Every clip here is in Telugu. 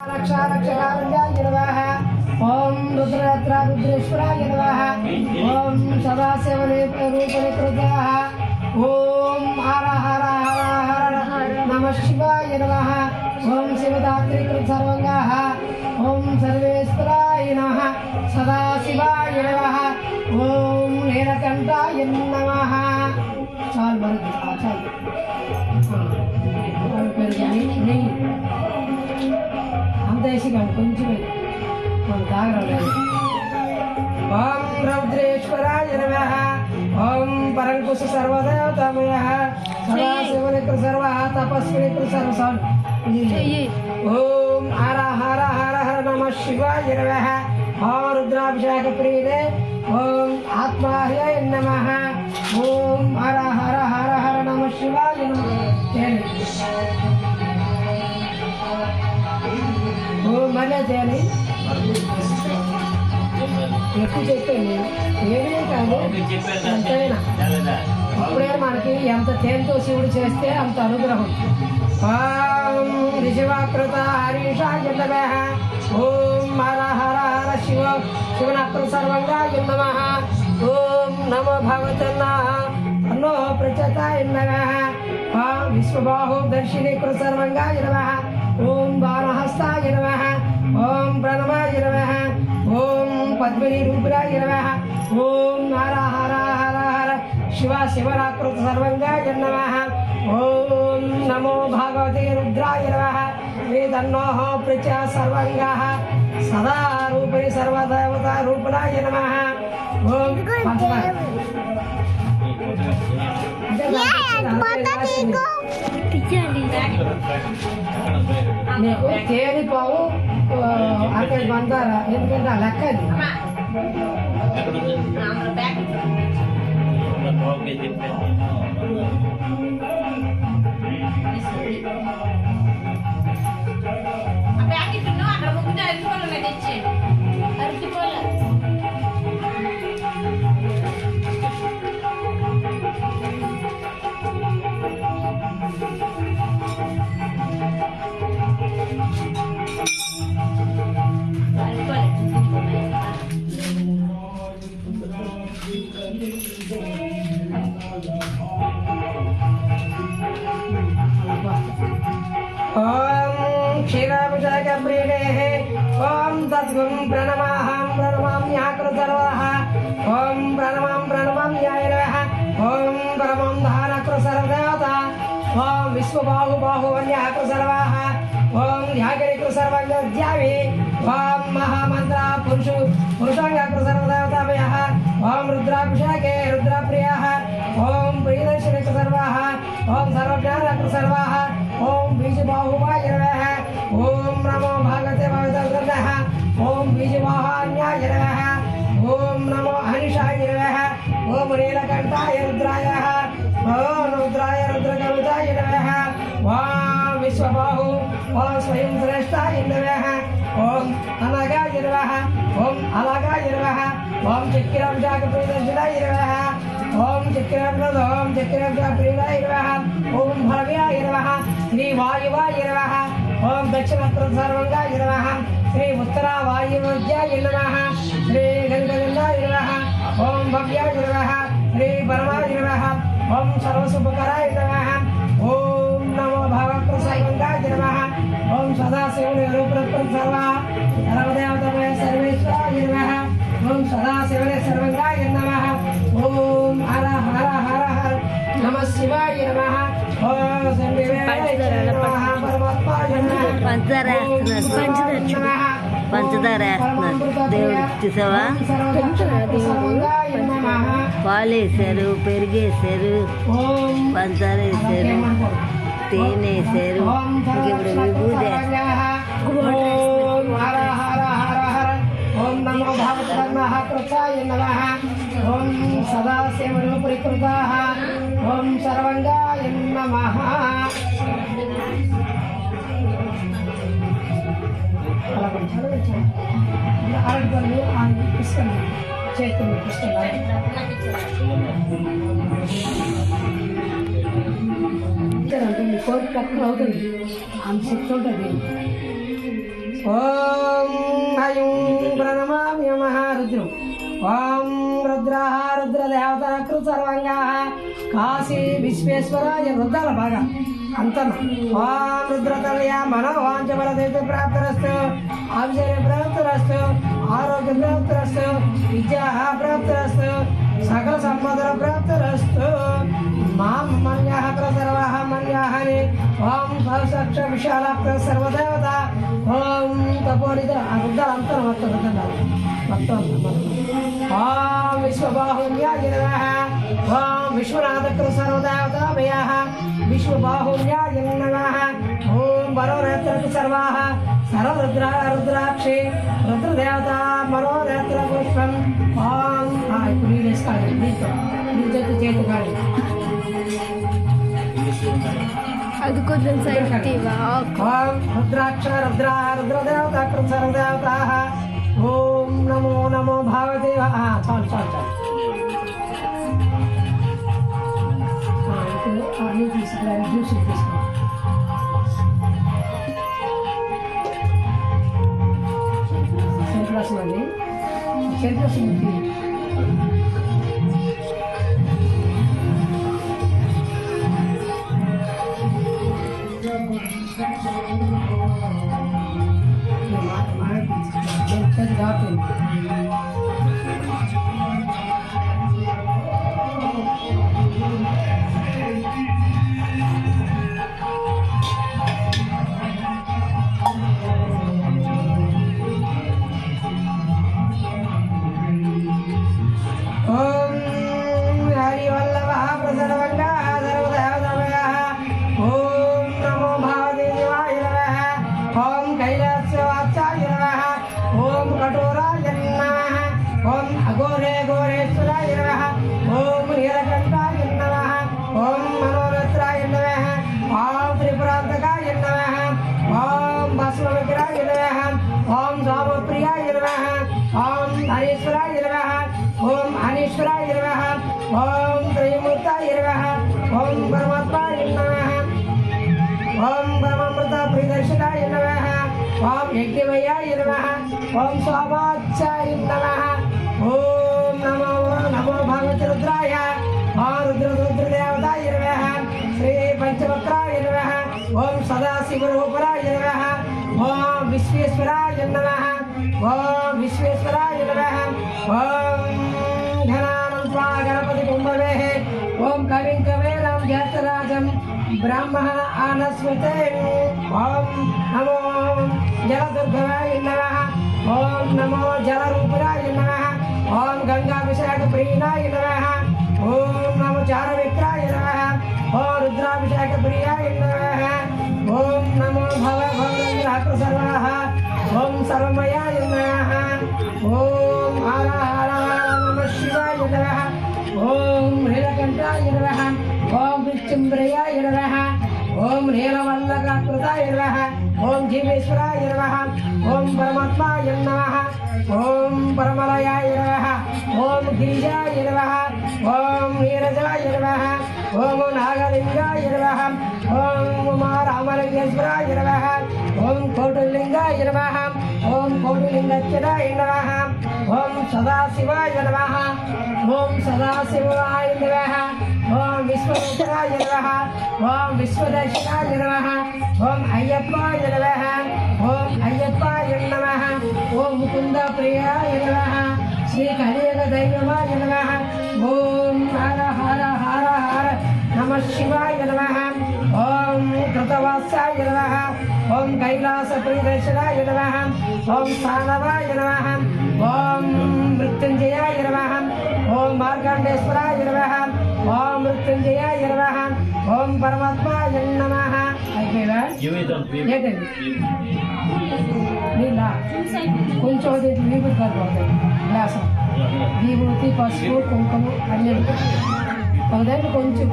रक्षारक्षकारुण्याय नमः। ओम रुद्रेश्वराय नमः। ओम सदाशिवरूपनिकृताः। ओम हर हर हर हर नमः शिवाय नमः। ओम शिवदात्रीकृत सर्वंगाः। ओम सर्वेश्वराय नमः। सदाशिवाय नमः। ओम नीलकंठाय नमः। चाल भरत चाल కొంచెం మనం తాగలేదు. ఓం రౌద్రేశ్వరాయ నమః. ఓం పరంకుశ సర్వదేవతామయః. సదాశివనికృ సర్వ తపస్వినికృ సర్వ. ఓం హర హర హర హర నమః శివాయ నమః. ఓం రుద్రాభిషేక ప్రియే. ఓం ఆత్మాహ్యాయ నమః. ఓం హర హర హర హర నమః శివాయ నమః. మళ్ళీ చేయాలి. ఎక్కువ చెప్పాను ఏమే కాదు ఎంతైనా ఇప్పుడే మనకి ఎంత తేనెతో శివుడు చేస్తే అంత అనుగ్రహం. ఓం రిషివాకృత హరీషాయ నమః. ఓం హర హర హర శివనాకృత సర్వంగాయ నమః. ఓం నమో భగవతన్నః అన్నో ప్రచతాయ నమః. ఓం విశ్వబాహు దర్శినీకృత సర్వంగాయ నమః. ఓం బాణహస్తాయ నమః. ఓం ప్రణవాయ నమః. ఓం పద్మిని రూపురాయ నమః. ఓం హర హర హర హర శివనాకృత సర్వంగాయ నమః. ఓం నమో భగవతే రుద్రాయ నమః. వేదన్నోః ప్రచ సర్వంగాః సదా రూపిణి సర్వదేవతా రూపురాయ నమః. ఓం నీకు తేలి పావు అక్కడ బందారా ఎందుకంటే ఆ లెక్క అది. ఓం క్షీరాభిషేక ప్రియే. ఓం తద్గుం ప్రణమాహం ప్రణమామ్యాకృతర్వః. ఓం ప్రణమామ్యాయ నమః. ఓం పరమం ధానకృ సర్వదేవత. ఓం విశ్వబాహుబాహువన్యాకృ సర్వాః. ఓం ధ్యాగిరికృ సర్వజ్ఞావి. ఓం మహామంత్ర పురుషాంగాకృ సర్వదేవతామయః. ఓం రుద్రాభిషేకే రుద్రప్రియాః. ఓం ప్రియదర్శినికృ సర్వాః. ఓం సర్వజ్ఞానకృ సర్వాః. ఓం బీజబాహువాయ నమః. ఓం నమో భగవతే భగవతః. ఓం బీజవాహాన్యాయ నమః. ఓం నమో హనిషాయ నమః. ఓం నీలకంఠాయ రుద్రాయ. ఓం రుద్రాయ రుద్రకవచాయ నమః. ఓం విశ్వబాహు. ఓం స్వయం శ్రేష్ఠాయ నమః. ఓం అనగాయ నమః. ఓం అలాగాయ నమః. ఓం చక్రాభిషేక ప్రియదర్శనాయ నమః. ఓం చక్రాభిషేక ప్రియాయ నమః. ఓం భవ్యాయ నమః. శ్రీ వాయువాయ నమః. ఓం దక్షిణకృత సర్వంగాయ నమః. శ్రీ ఉత్తర వాయువ్యాయ నమః. శ్రీ గంగాయ నమః. ఓం భవ్యాయ నమః. శ్రీ పరమాయ నమః. ఓం సర్వశుభకరాయ నమః. ఓం నమో భగవతే సర్వంగాయ నమః. ఓం సదాశివుని రూపకృత సర్వ సర్వదేవతామయ సర్వేశ్వరాయ నమః. ఓం సదాశివుని సర్వంగాయ నమః. ఓం హర హర హర హర నమః శివాయ నమః. ఓం పంచదార దేవుడు చూసావా? పాలు వేసారు, పెరిగేసారు, పంచదార వేసారు, తేనె వేసారు. ఇప్పుడు విభూది. ఓం నమో భగవతన్నః కృతాయ నమః. ఓం సదాశివరూపరికృతాః. ఓం సర్వంగాయ నమః. అరగలు పుస్తకం చేతులు పుస్తకం ఉంటుంది కోరిక తక్కువ అవుతుంది అంత శక్తి ఉంటుంది ఓం హయం ప్రణమామ్య మహారుద్రం ఓం రుద్రాః రుద్రదేవతాకృత సర్వంగాః కాశీ విశ్వేశ్వరాయ రుద్రాల బాగా అంతన ఓం రుద్రతలయ మనోవాంఛబలదైతే ప్రాప్తరస్తు అభిషేక ప్రాప్తరస్తు ఆరోగ్య ప్రాప్తరస్తు విద్యా ప్రాప్తరస్తు సకల సంపదల ప్రాప్తరస్తు మాం మన్యాః ప్రసర్వాః మన్యాఃని ఓం సర్వసక్ష విశాలాక్ష సర్వదేవత ఓం తపోనిద రుద్రాల అంతరం మొత్తం ఓం విశ్వబాహున్యాయ నమః ఓం విశ్వనాథకృత సర్వదేవతాభయాః విశ్వబాహున్యాయ నమః ఓం మనోనేత్రకు సర్వాః సర్వరుద్రాక్షి రుద్రదేవత మనోనేత్ర పుష్పం ఓం ఇప్పుడు నీళ్ళు వేసుకోవాలి నీళ్ళు చేతి కాదు అది కొంచెం సైడ్ ఓం రుద్రాక్ష రుద్రదేవతాకృత సర్వదేవతాః ఓం నమో నమో భావదేవ చాలు ఇప్పుడు అన్నీ తీసుకురా జ్యూస్ తీసుకో సెంట్రస్ అండి సెంట్రస్ ఓం హరి వల్లభ ప్రసన్నవంగా సర్వదేవతామయః ఓం నమో భావదేవాయ నమః ఓం కైలాసవాసాయ నమః ఓం కఠోరాయ నమః ఓం అఘోరేశ్వరాయ నమః ఓం నీలకంఠాయ నమః ఓం మనోరత్రాయ నమః ఓం త్రిపురాంతకాయ నమః ఓం భస్మవిగ్రహాయ నమః ఓం సోమప్రియాయ నమః ఓం హరీశ్వరాయ నమః ఓం అనీశ్వరాయ నమః ఓం త్రైమూర్తాయ నమః ఓం పరమాత్మాయ నమః ఓం పరమామృత ప్రియదర్శనాయ నమః ఓం యజ్ఞమయాయ నమః ఓం సోమాచార్య నమః ఓం నమో నమో భగవతి రుద్రాయ ఓం రుద్రదేవతాయ నమః శ్రీ పంచవక్రాయ నమః ఓం సదాశివరూపరాయ నమః ఓం విశ్వేశ్వరాయ నమః ఓం విశ్వేశ్వరాయ నమః ఓం ఘనానం స్వా గణపతి కుంభవే ఓం కవిం కవేరం జ్యేష్ఠరాజం బ్రహ్మ ఆనస్వతే ఓం నమో జలదుర్గవాయ నమః ఓం నమో జలరూపరాయ నమః ఓం గంగాభిషేక ప్రియాయ నమః ఓం నమో చారవిక్రాయ నమః ఓం రుద్రాభిషేక ప్రియాయ నమః ఓం నమో భవ సర్వాః ఓం సర్వమయాయ నమః ఓం హర హర నమః శివాయ నమః ఓం నీలకంఠాయ నమః ఓం విష్ణుంబ్రయాయ నమః ఓం నీలవల్లకాకృతాయ నమః ఓం జీవేశ్వరాయ నమః ఓం పరమాత్మాయ నమః ఓం పరమలయాయ నమః ఓం గిరిజాయ నమః ఓం నీరజాయ నమః ఓం నాగలింగాయ నమః ఓం ఉమారామలింగేశ్వరాయ నమః ఓం కోటిలింగాయ నమః ఓం కోటిలింగచ్చరాయ నమః ఓం సదాశివాయ నమః ఓం సదాశివాయ నమః ఓం విశ్వరూపాయ నమః ఓం విశ్వదర్శనాయ నమః ఓం అయ్యప్పాయ నమః ఓం అయ్యప్పాయ నమః ఓం ముకుంద ప్రియాయ నమః శ్రీ కలియుగ దైవమాయ నమః ఓం హర హర హర హర నమః శివాయ నమః ఓం కృతవాసాయ నమః ఓం కైలాస ప్రియదర్శనాయ నమః ఓం సానవాయ నమః ఓం మృత్యుంజయాయ నమః ఓం మార్కండేశ్వరాయ నమః ఓం మృత్యుంజయాయ నమః ఓం పరమాత్మాయ నమః అయిపోయిందా ఏంటండి నీళ్ళ కొంచెం విభూతి కలుపుతాయి గ్లాసం విభూతి పసుపు కుంకుమ అన్నీ పదండి కొంచెం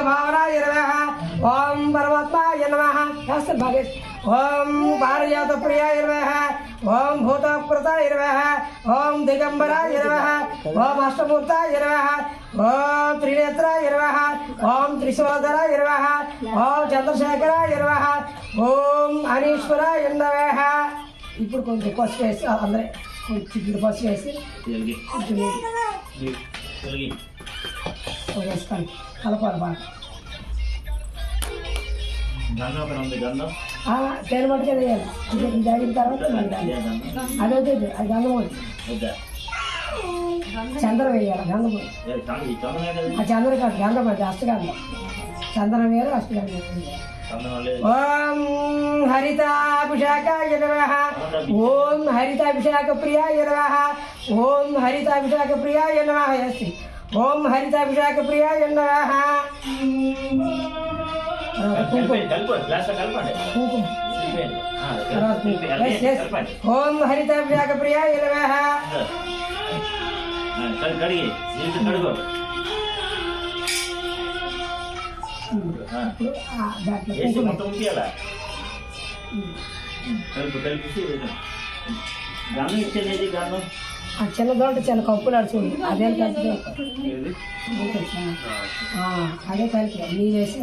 భావనాయ నమః ఓం పరమాత్మాయ నమః శాస్త్ర భాగేష్ ఓం పారిజాత ప్రియాయ నమః ఓం భూతప్రతాయ నమః ఓం దిగంబరాయ నమః ఓం అష్టమూర్తాయ నమః ఓం త్రినేత్రాయ నమః ఓం త్రిశూలధరాయ నమః ఓం చంద్రశేఖరాయ నమః ఓం అనీశ్వరాయ నమః ఇప్పుడు కొంచెం పసుపు వేసి అందరే కొంచెం పసుపు వేసి కొంచెం వేస్తాను కలపాలి బాగా తేనె మట్టుకే వేయాలి ఇది అయిన తర్వాత మళ్ళీ అది వద్దు అది గంధం వద్దు చంద్రం వేయాలి గంధం ఆ చంద్రం కాదు గంధం అది అష్టగంధం చంద్రం వేరు అష్టగంధం ఓం హరితాభిషేకాయ నమః ఓం హరితాభిషేక ప్రియాయ నమః ఓం హరితాభిషేక ప్రియాయ నమః యస్తి ఓం హరితాభిషేక ప్రియాయ నమః ఓం హరితాభిషేక ప్రియాయ నమః చిన్న దోట చిన్న కప్పులు చూడు అదే కలిపి అదే కలిపి నీళ్ళు వేసి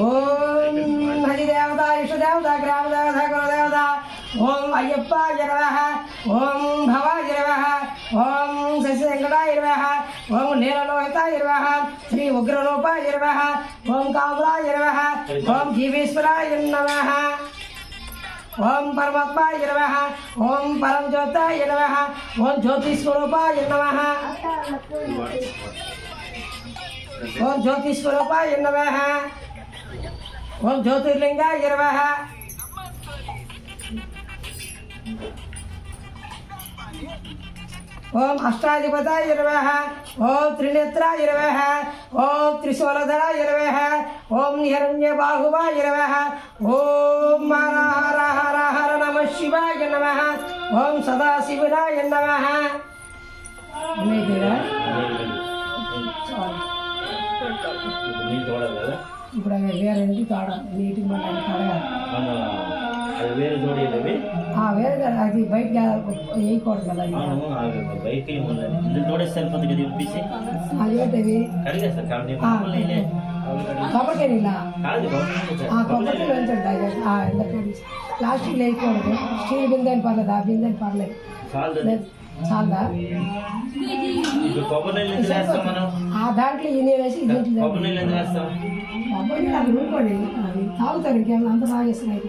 ఓం హరిదేవత ఇష్టదేవత గ్రామదేవత కులదేవత ఓం అయ్యప్ప జరవహ ఓం భవ జరవహ ఓం శశిశంకరాయ నమః ఓం నీలలోహితాయ నమః శ్రీ ఉగ్రరూపాయ నమః ఓం కామరాయ నమః ఓం జీవేశ్వరాయ నమః ఓం పరమాత్మాయ నమః ఓం పరంజ్యోతాయ నమః ఓం జ్యోతిస్వరూపాయ నమః ఓం జ్యోతిస్వరూపాయ నమః ఓం జ్యోతిర్లింగాయ నమః ఓం అష్టాధిపతాయ నమః ఓం త్రినేత్రాయ నమః ఓం త్రిశూలధరాయ నమః ఓం హిరణ్యబాహువాయ నమః ఓం హర హర హర హర నమః శివాయ నమః ఓం సదాశివాయ నమః ఇప్పుడు అవి వేరే తోడ నీటికి మళ్ళీ కడగాలి వేరే అది బయట వేయకూడదు కదా అది కొబ్బరికాయ ఇలా కొబ్బరికాయలు ఉంచండి ప్లాస్టిక్ వేయకూడదు స్టీల్ బిందెని పర్లేదు ఆ బిందెని పర్లేదు చాలా ఆ దాంట్లో ఈ నీళ్ళు వేసి కొబ్బరి నీళ్ళు అది ఊరుకోండి అది తాగుతారు ఇంకేమైనా అంత బాగా వేస్తున్నాయి